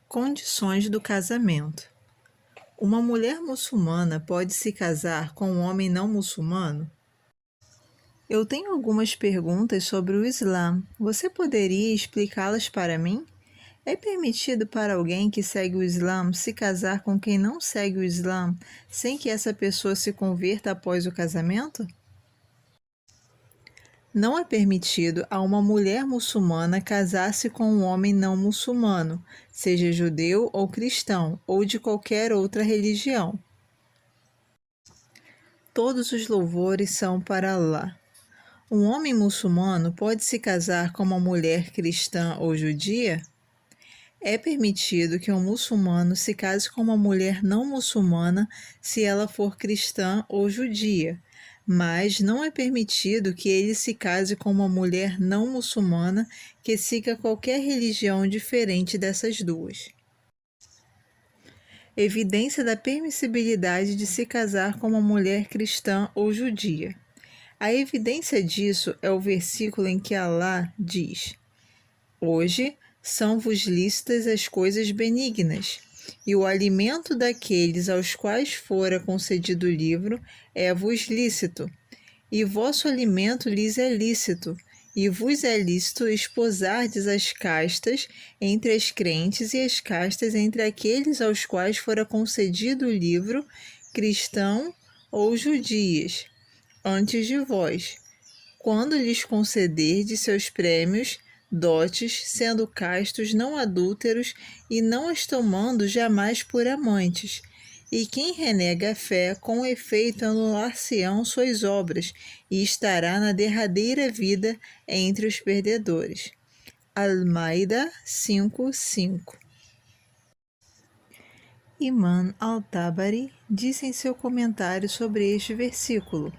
Condições do casamento. Uma mulher muçulmana pode se casar com um homem não muçulmano? Eu tenho algumas perguntas sobre o Islã. Você poderia explicá-las para mim? É permitido para alguém que segue o Islã se casar com quem não segue o Islã sem que essa pessoa se converta após o casamento? Não é permitido a uma mulher muçulmana casar-se com um homem não muçulmano, seja judeu ou cristão, ou de qualquer outra religião. Todos os louvores são para Allah. Um homem muçulmano pode se casar com uma mulher cristã ou judia? É permitido que um muçulmano se case com uma mulher não muçulmana se ela for cristã ou judia, mas não é permitido que ele se case com uma mulher não muçulmana que siga qualquer religião diferente dessas duas. Evidência da permissibilidade de se casar com uma mulher cristã ou judia. A evidência disso é o versículo em que Allah diz: Hoje são-vos lícitas as coisas benignas, e o alimento daqueles aos quais fora concedido o livro é-vos lícito, e vosso alimento lhes é lícito, e vos é lícito esposardes as castas entre as crentes e as castas entre aqueles aos quais fora concedido o livro, cristão ou judias, antes de vós, quando lhes concederdes seus prêmios, dotes, sendo castos, não adúlteros e não as tomando jamais por amantes. E quem renega a fé, com efeito anular-se-ão suas obras, e estará na derradeira vida entre os perdedores. Al-Maida 5:5. Imam al-Tabari disse em seu comentário sobre este versículo: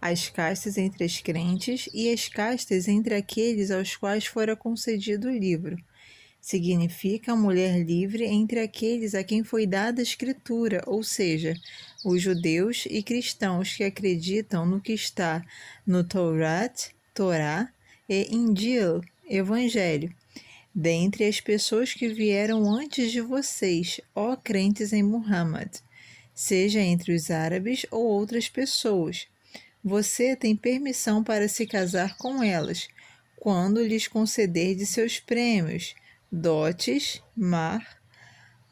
as castas entre as crentes e as castas entre aqueles aos quais fora concedido o livro. Significa a mulher livre entre aqueles a quem foi dada a escritura, ou seja, os judeus e cristãos que acreditam no que está no Torá e Injil, Evangelho, dentre as pessoas que vieram antes de vocês, ó crentes em Muhammad, seja entre os árabes ou outras pessoas. Você tem permissão para se casar com elas, quando lhes conceder de seus prêmios, dotes, mar,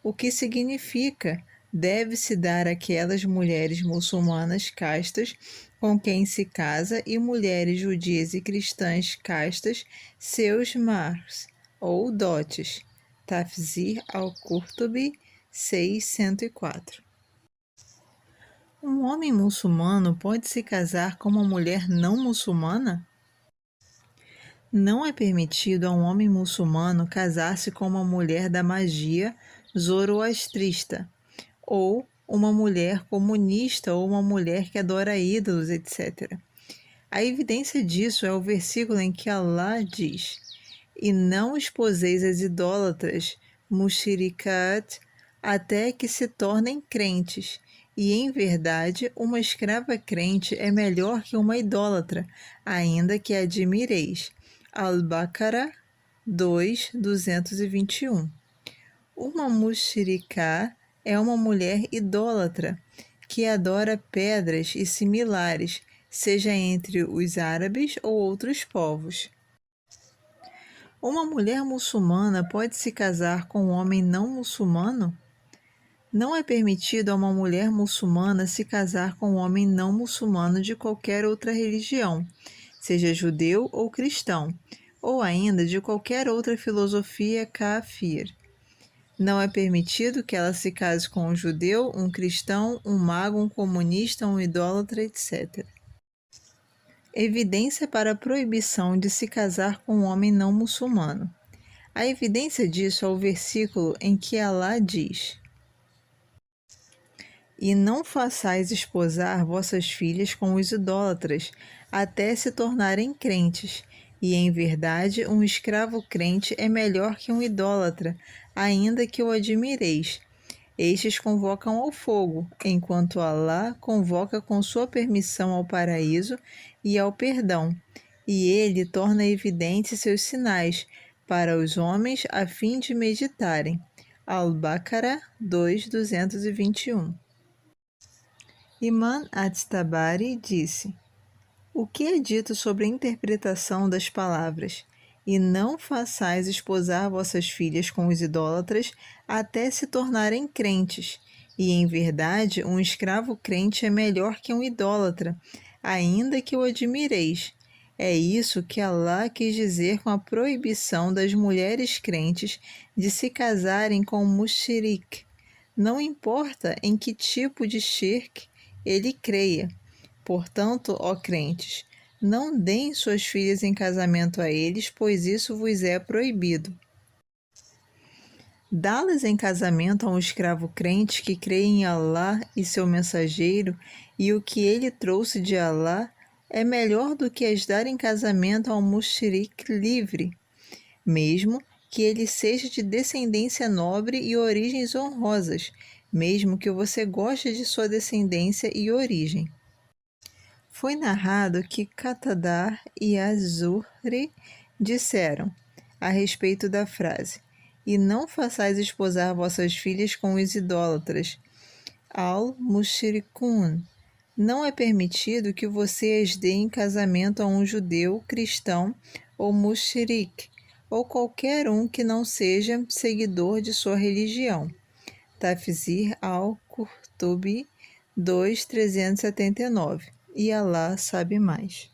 o que significa deve-se dar àquelas mulheres muçulmanas castas com quem se casa e mulheres judias e cristãs castas seus mars, ou dotes. Tafsir al-Qurtubi 604. Um homem muçulmano pode se casar com uma mulher não muçulmana? Não é permitido a um homem muçulmano casar-se com uma mulher da magia zoroastrista, ou uma mulher comunista ou uma mulher que adora ídolos, etc. A evidência disso é o versículo em que Allah diz: E não esposeis as idólatras, mushrikat, até que se tornem crentes. E, em verdade, uma escrava crente é melhor que uma idólatra, ainda que a admireis. Al-Baqarah 2:221. Uma mushrikah é uma mulher idólatra que adora pedras e similares, seja entre os árabes ou outros povos. Uma mulher muçulmana pode se casar com um homem não muçulmano? Não é permitido a uma mulher muçulmana se casar com um homem não muçulmano de qualquer outra religião, seja judeu ou cristão, ou ainda de qualquer outra filosofia kafir. Não é permitido que ela se case com um judeu, um cristão, um mago, um comunista, um idólatra, etc. Evidência para a proibição de se casar com um homem não muçulmano. A evidência disso é o versículo em que Allah diz: E não façais esposar vossas filhas com os idólatras, até se tornarem crentes. E, em verdade, um escravo crente é melhor que um idólatra, ainda que o admireis. Estes convocam ao fogo, enquanto Allah convoca com sua permissão ao paraíso e ao perdão. E ele torna evidentes seus sinais para os homens a fim de meditarem. Al-Baqarah 2:221. Imam at-Tabari disse: o que é dito sobre a interpretação das palavras? E não façais esposar vossas filhas com os idólatras até se tornarem crentes. E, em verdade, um escravo crente é melhor que um idólatra, ainda que o admireis. É isso que Alá quis dizer com a proibição das mulheres crentes de se casarem com mushrik. Não importa em que tipo de shirk ele creia. Portanto, ó crentes, não deem suas filhas em casamento a eles, pois isso vos é proibido. Dá-las em casamento a um escravo crente que crê em Alá e seu mensageiro, e o que ele trouxe de Alá é melhor do que as dar em casamento a um mushrik livre, mesmo que ele seja de descendência nobre e origens honrosas, mesmo que você goste de sua descendência e origem. Foi narrado que Qatadá e Az-Zuhri disseram, a respeito da frase, e não façais esposar vossas filhas com os idólatras, al-mushrikun. Não é permitido que você as dê em casamento a um judeu, cristão ou mushrik, ou qualquer um que não seja seguidor de sua religião. Tafsir al-Qurtubi 2:379. E Alá sabe mais.